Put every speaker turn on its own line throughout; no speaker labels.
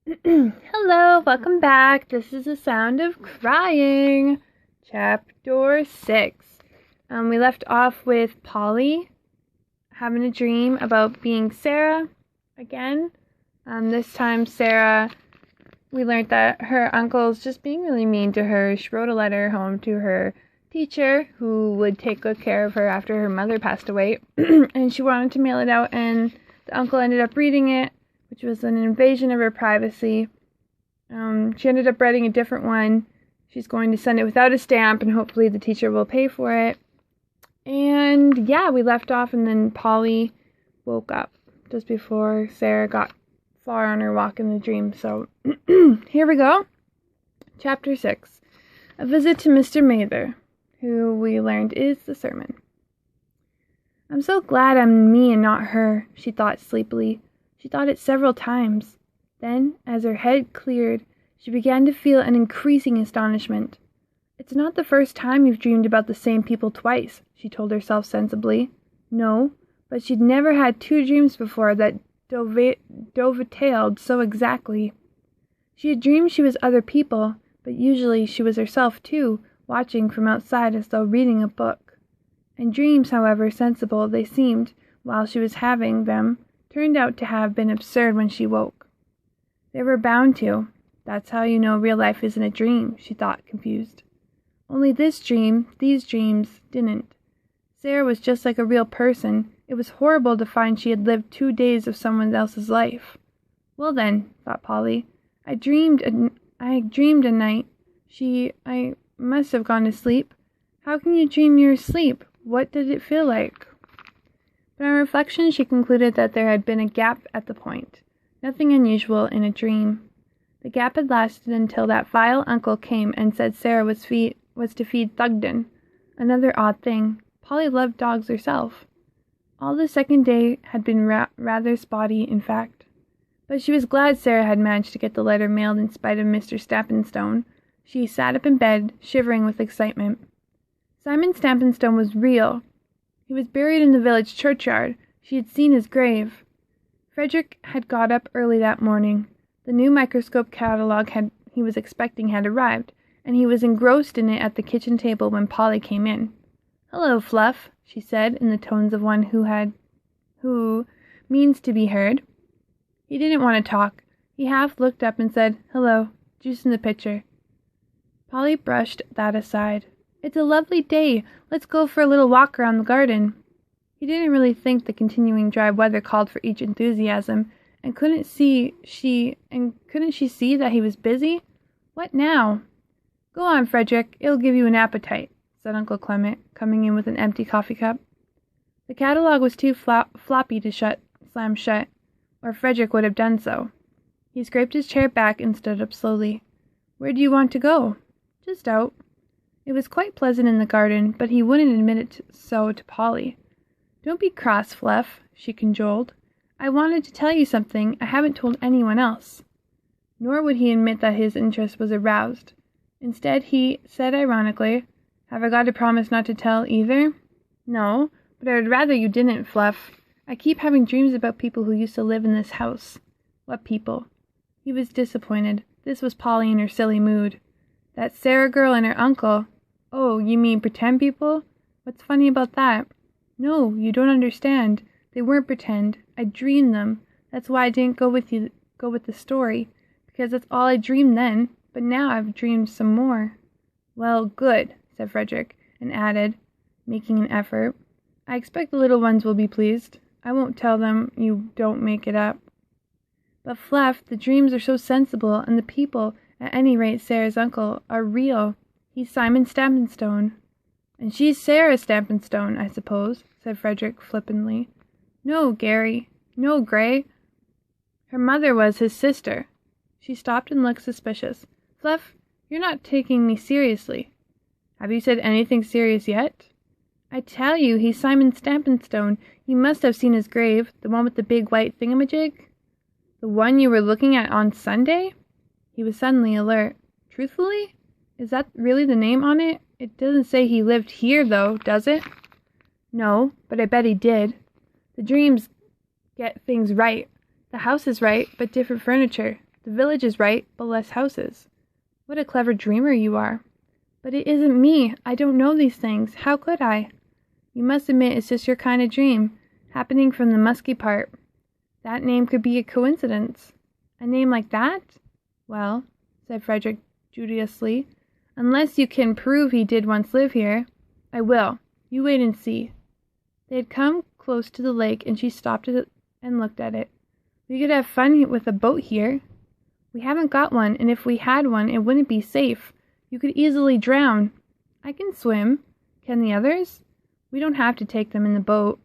Hello, welcome back. This is The Sound of Crying, Chapter 6. We left off with Polly having a dream about being Sarah again. This time Sarah, we learned that her uncle's just being really mean to her. She wrote a letter home to her teacher who would take good care of her after her mother passed away. And she wanted to mail it out, and the uncle ended up reading it, which was an invasion of her privacy. She ended up writing a different one. She's going to send it without a stamp, and hopefully the teacher will pay for it. And yeah, we left off, and then Polly woke up just before Sarah got far on her walk in the dream. So here we go. Chapter 6. A visit to Mr. Mather, who we learned is the sermon. I'm so glad I'm me and not her, she thought sleepily. She thought it several times. Then, as her head cleared, she began to feel an increasing astonishment. It's not the first time you've dreamed about the same people twice, she told herself sensibly. No, but she'd never had two dreams before that dovetailed so exactly. She had dreamed she was other people, but usually she was herself too, watching from outside as though reading a book. And dreams, however sensible they seemed while she was having them, turned out to have been absurd when she woke. They were bound to. That's how you know real life isn't a dream, she thought, confused. Only these dreams, didn't. Sarah was just like a real person. It was horrible to find she had lived 2 days of someone else's life. Well then, thought Polly, I dreamed a night. I must have gone to sleep. How can you dream you're asleep? What did it feel like? But on reflection, she concluded that there had been a gap at the point. Nothing unusual in a dream. The gap had lasted until that vile uncle came and said Sarah was to feed Thugden. Another odd thing. Polly loved dogs herself. All the second day had been rather spotty, in fact. But she was glad Sarah had managed to get the letter mailed in spite of Mr. Stappenstone. She sat up in bed, shivering with excitement. Simon Stappenstone was real. He was buried in the village churchyard. She had seen his grave. Frederick had got up early that morning. The new microscope catalogue he was expecting had arrived, and he was engrossed in it at the kitchen table when Polly came in. "Hello, Fluff," she said, in the tones of one who means to be heard. He didn't want to talk. He half looked up and said, "Hello, juice in the pitcher." Polly brushed that aside. "It's a lovely day. Let's go for a little walk around the garden." He didn't really think the continuing dry weather called for each enthusiasm, and couldn't she see that he was busy? What now? "Go on, Frederick. It'll give you an appetite," said Uncle Clement, coming in with an empty coffee cup. The catalogue was too floppy to slam shut, or Frederick would have done so. He scraped his chair back and stood up slowly. "Where do you want to go?" "Just out." It was quite pleasant in the garden, but he wouldn't admit it so to Polly. "Don't be cross, Fluff," she cajoled. "I wanted to tell you something I haven't told anyone else." Nor would he admit that his interest was aroused. Instead, he said ironically, "Have I got to promise not to tell either?" "No, but I would rather you didn't, Fluff. I keep having dreams about people who used to live in this house." "What people?" He was disappointed. This was Polly in her silly mood. "That Sarah girl and her uncle." "Oh, you mean pretend people? What's funny about that?" "No, you don't understand. They weren't pretend. I dreamed them. That's why I didn't go with the story, because that's all I dreamed then, but now I've dreamed some more." "Well, good," said Frederick, and added, making an effort, "I expect the little ones will be pleased. I won't tell them you don't make it up." "But Fluff, the dreams are so sensible, and the people, at any rate Sarah's uncle, are real. He's Simon Stappenstone." "And she's Sarah Stappenstone, I suppose," said Frederick flippantly. "No, Gray. Her mother was his sister." She stopped and looked suspicious. "Fluff, you're not taking me seriously." "Have you said anything serious yet?" "I tell you, he's Simon Stappenstone. You must have seen his grave, the one with the big white thingamajig." "The one you were looking at on Sunday?" He was suddenly alert. "Truthfully? Is that really the name on it? It doesn't say he lived here, though, does it?" "No, but I bet he did. The dreams get things right. The house is right, but different furniture. The village is right, but less houses. What a clever dreamer you are. But it isn't me. I don't know these things. How could I? You must admit it's just your kind of dream, happening from the musky part. That name could be a coincidence. A name like that? Well, said Frederick dubiously, unless you can prove he did once live here. I will. You wait and see. They had come close to the lake, and she stopped it and looked at it. We could have fun with a boat here. We haven't got one, and if we had one, it wouldn't be safe. You could easily drown. I can swim. Can the others? We don't have to take them in the boat.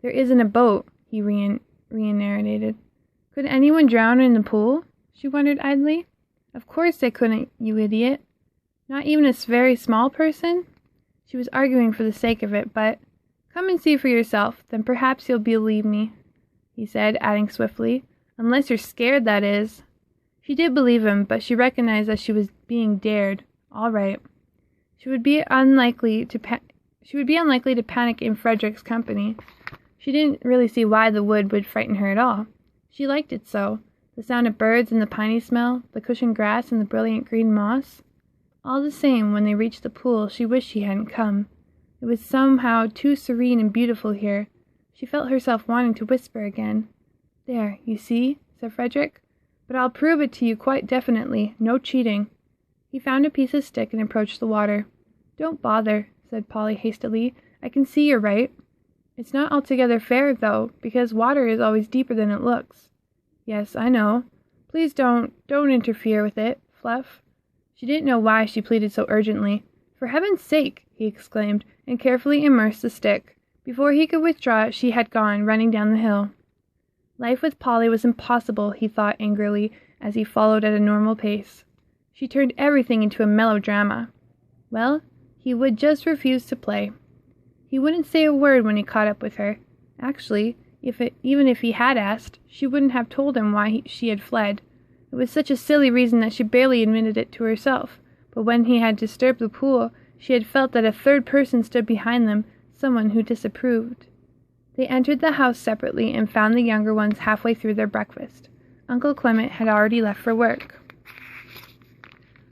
There isn't a boat, he reiterated. Could anyone drown in the pool? She wondered idly. Of course they couldn't, you idiot. Not even a very small person? She was arguing for the sake of it, but come and see for yourself, then perhaps you'll believe me, he said, adding swiftly. Unless you're scared, that is. She did believe him, but she recognized that she was being dared. All right. She would be unlikely to panic in Frederick's company. She didn't really see why the wood would frighten her at all. She liked it so. The sound of birds and the piney smell, the cushioned grass and the brilliant green moss. All the same, when they reached the pool, she wished she hadn't come. It was somehow too serene and beautiful here. She felt herself wanting to whisper again. There, you see, said Frederick. But I'll prove it to you quite definitely. No cheating. He found a piece of stick and approached the water. Don't bother, said Polly hastily. I can see you're right. It's not altogether fair, though, because water is always deeper than it looks. Yes, I know. Please don't interfere with it, Fluff. She didn't know why she pleaded so urgently. For heaven's sake, he exclaimed, and carefully immersed the stick. Before he could withdraw it, she had gone, running down the hill. Life with Polly was impossible, he thought angrily, as he followed at a normal pace. She turned everything into a melodrama. Well, he would just refuse to play. He wouldn't say a word when he caught up with her. Actually, even if he had asked, she wouldn't have told him why she had fled. It was such a silly reason that she barely admitted it to herself, but when he had disturbed the pool, she had felt that a third person stood behind them, someone who disapproved. They entered the house separately and found the younger ones halfway through their breakfast. Uncle Clement had already left for work.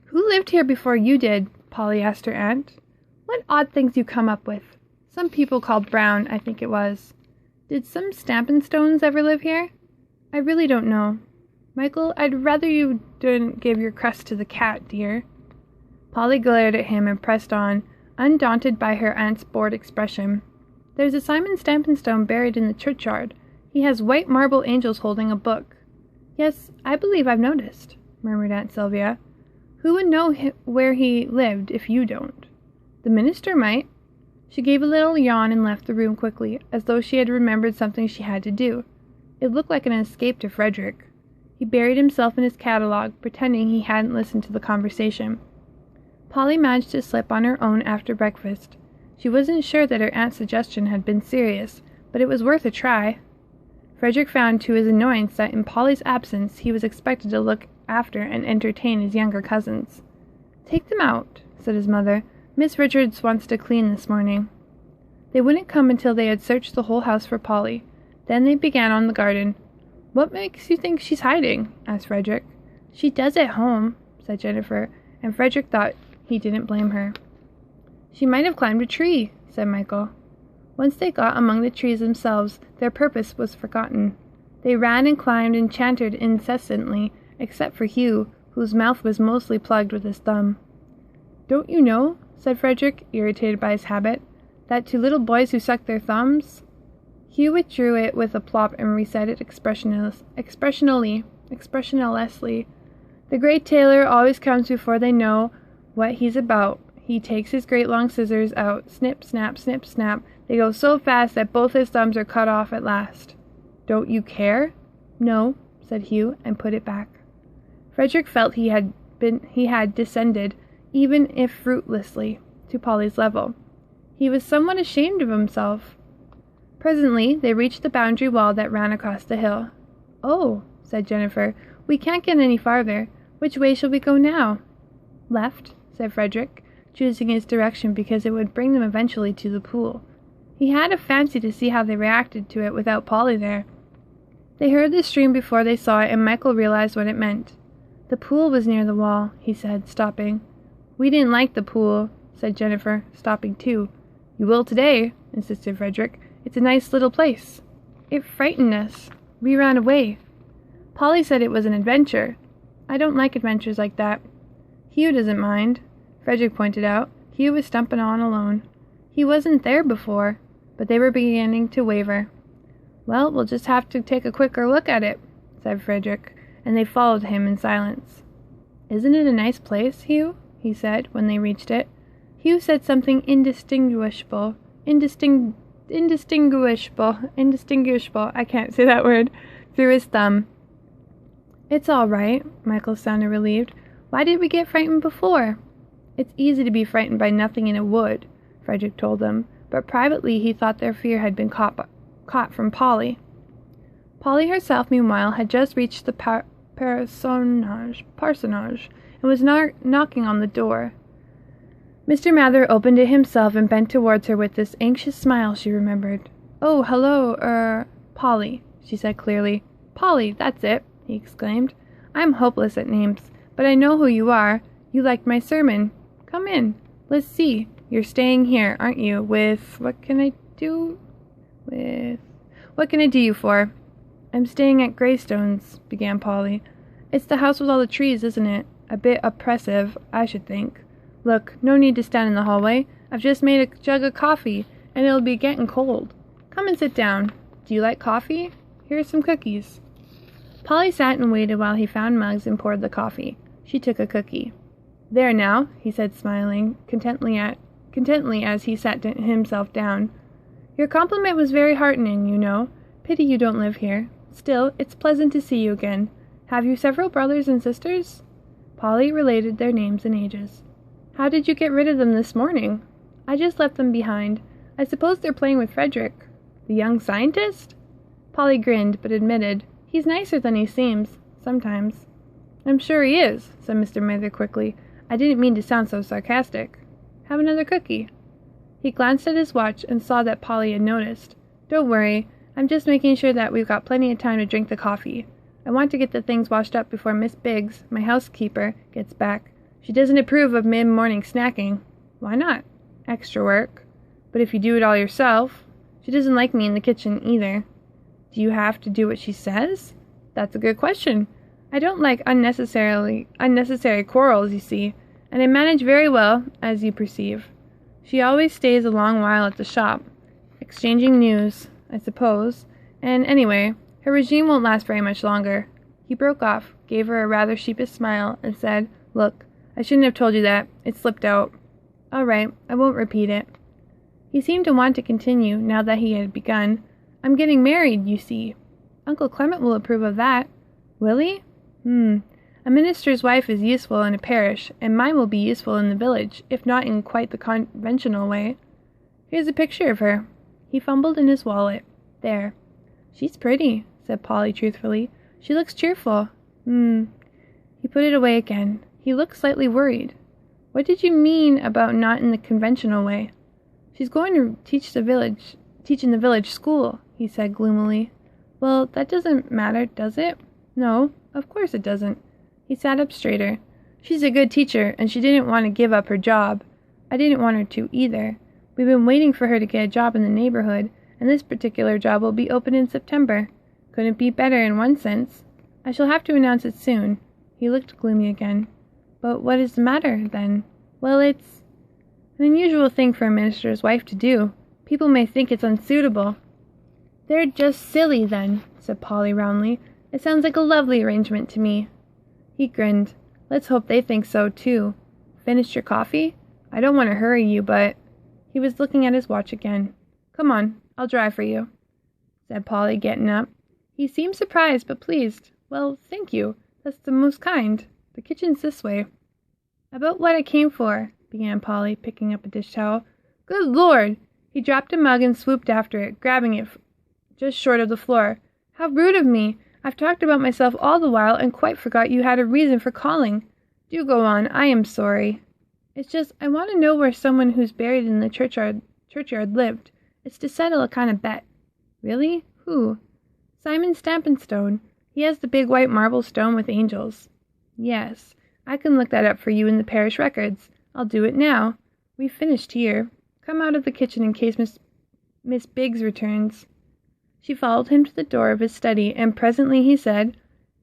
Who lived here before you did? Polly asked her aunt. What odd things you come up with. Some people called Brown, I think it was. Did some Stampinstones ever live here? I really don't know. Michael, I'd rather you didn't give your crust to the cat, dear. Polly glared at him and pressed on, undaunted by her aunt's bored expression. There's a Simon Stampinstone buried in the churchyard. He has white marble angels holding a book. Yes, I believe I've noticed, murmured Aunt Sylvia. Who would know where he lived if you don't? The minister might. She gave a little yawn and left the room quickly, as though she had remembered something she had to do. It looked like an escape to Frederick. He buried himself in his catalogue, pretending he hadn't listened to the conversation. Polly managed to slip on her own after breakfast. She wasn't sure that her aunt's suggestion had been serious, but it was worth a try. Frederick found to his annoyance that in Polly's absence he was expected to look after and entertain his younger cousins. Take them out, said his mother. Miss Richards wants to clean this morning. They wouldn't come until they had searched the whole house for Polly. Then they began on the garden. What makes you think she's hiding? Asked Frederick. She does at home, said Jennifer, and Frederick thought he didn't blame her. She might have climbed a tree, said Michael. Once they got among the trees themselves, their purpose was forgotten. They ran and climbed and chattered incessantly, except for Hugh, whose mouth was mostly plugged with his thumb. Don't you know, said Frederick, irritated by his habit, that to little boys who suck their thumbs? Hugh withdrew it with a plop and reset it expressionlessly. The great tailor always comes before they know what he's about. He takes his great long scissors out, snip, snap, snip, snap. They go so fast that both his thumbs are cut off at last. Don't you care? No, said Hugh, and put it back. Frederick felt he had descended, even if fruitlessly, to Polly's level. He was somewhat ashamed of himself. Presently they reached the boundary wall that ran across the hill. Oh, said Jennifer, we can't get any farther. Which way shall we go now? Left, said Frederick, choosing his direction because it would bring them eventually to the pool. He had a fancy to see how they reacted to it without Polly there. They heard the stream before they saw it, and Michael realized what it meant. The pool was near the wall, he said, stopping. We didn't like the pool, said Jennifer, stopping too. You will today, insisted Frederick. It's a nice little place. It frightened us. We ran away. Polly said it was an adventure. I don't like adventures like that. Hugh doesn't mind, Frederick pointed out. Hugh was stumping on alone. He wasn't there before, but they were beginning to waver. Well, we'll just have to take a quicker look at it, said Frederick, and they followed him in silence. Isn't it a nice place, Hugh? He said, when they reached it. Hugh said something indistinguishable, I can't say that word, through his thumb. It's all right, Michael sounded relieved. Why did we get frightened before? It's easy to be frightened by nothing in a wood, Frederick told them, but privately he thought their fear had been caught from Polly. Polly herself, meanwhile, had just reached the parsonage and was knocking on the door. Mr. Mather opened it himself and bent towards her with this anxious smile she remembered. Oh, hello, Polly, she said clearly. Polly, that's it, he exclaimed. I'm hopeless at names, but I know who you are. You liked my sermon. Come in. Let's see. You're staying here, aren't you, what can I do you for? I'm staying at Greystones, began Polly. It's the house with all the trees, isn't it? A bit oppressive, I should think. Look, no need to stand in the hallway. I've just made a jug of coffee, and it'll be getting cold. Come and sit down. Do you like coffee? Here's some cookies. Polly sat and waited while he found mugs and poured the coffee. She took a cookie. There now, he said, smiling contently as he sat himself down. Your compliment was very heartening, you know. Pity you don't live here. Still, it's pleasant to see you again. Have you several brothers and sisters? Polly related their names and ages. How did you get rid of them this morning? I just left them behind. I suppose they're playing with Frederick. The young scientist? Polly grinned, but admitted, he's nicer than he seems, sometimes. I'm sure he is, said Mr. Mather quickly. I didn't mean to sound so sarcastic. Have another cookie. He glanced at his watch and saw that Polly had noticed. Don't worry, I'm just making sure that we've got plenty of time to drink the coffee. I want to get the things washed up before Miss Biggs, my housekeeper, gets back. She doesn't approve of mid-morning snacking. Why not? Extra work. But if you do it all yourself, she doesn't like me in the kitchen either. Do you have to do what she says? That's a good question. I don't like unnecessary quarrels, you see, and I manage very well, as you perceive. She always stays a long while at the shop, exchanging news, I suppose, and anyway, her regime won't last very much longer. He broke off, gave her a rather sheepish smile, and said, Look, I shouldn't have told you that. It slipped out. All right, I won't repeat it. He seemed to want to continue, now that he had begun. I'm getting married, you see. Uncle Clement will approve of that. Will he? A minister's wife is useful in a parish, and mine will be useful in the village, if not in quite the conventional way. Here's a picture of her. He fumbled in his wallet. There. She's pretty, said Polly truthfully. She looks cheerful. He put it away again. He looked slightly worried. What did you mean about not in the conventional way? She's going to teach in the village school, he said gloomily. Well, that doesn't matter, does it? No, of course it doesn't. He sat up straighter. She's a good teacher, and she didn't want to give up her job. I didn't want her to either. We've been waiting for her to get a job in the neighborhood, and this particular job will be open in September. Couldn't be better in one sense. I shall have to announce it soon. He looked gloomy again. But what is the matter, then? Well, it's an unusual thing for a minister's wife to do. People may think it's unsuitable. They're just silly, then, said Polly roundly. It sounds like a lovely arrangement to me. He grinned. Let's hope they think so, too. Finished your coffee? I don't want to hurry you, but... He was looking at his watch again. Come on, I'll drive for you, said Polly, getting up. He seemed surprised, but pleased. Well, thank you. That's the most kind. The kitchen's this way. About what I came for, began Polly, picking up a dish towel. Good Lord! He dropped a mug and swooped after it, grabbing it just short of the floor. How rude of me! I've talked about myself all the while and quite forgot you had a reason for calling. Do go on. I am sorry. It's just I want to know where someone who's buried in the churchyard lived. It's to settle a kind of bet. Really? Who? Simon Stampinstone. He has the big white marble stone with angels. Yes, I can look that up for you in the parish records. I'll do it now. We've finished here. Come out of the kitchen in case Miss Biggs returns." She followed him to the door of his study, and presently he said,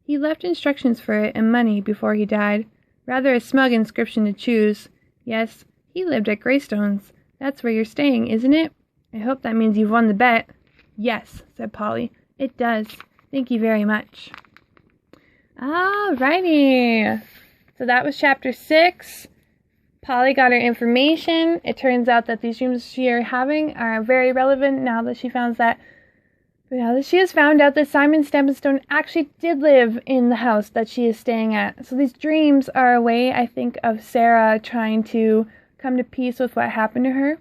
"He left instructions for it and money before he died. Rather a smug inscription to choose. Yes, he lived at Greystones. That's where you're staying, isn't it? I hope that means you've won the bet." "Yes," said Polly. "It does. Thank you very much." Alrighty. So that was chapter 6. Polly got her information. It turns out that these dreams she is having are very relevant now that she has found out that Simon Stephenstone actually did live in the house that she is staying at. So these dreams are a way, I think, of Sarah trying to come to peace with what happened to her.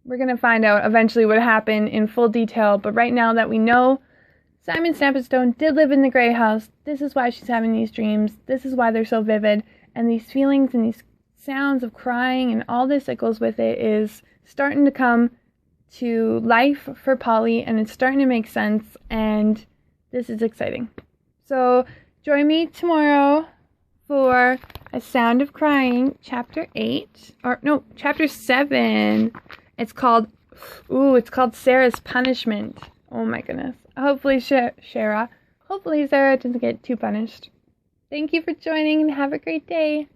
We're going to find out eventually what happened in full detail, but right now that we know Simon Stephenstone did live in the Grey House, this is why she's having these dreams, this is why they're so vivid, and these feelings and these sounds of crying and all this that goes with it is starting to come to life for Polly, and it's starting to make sense, and this is exciting. So join me tomorrow for A Sound of Crying, chapter 7. It's called Sarah's Punishment. Oh my goodness. Hopefully Sarah doesn't get too punished. Thank you for joining and have a great day.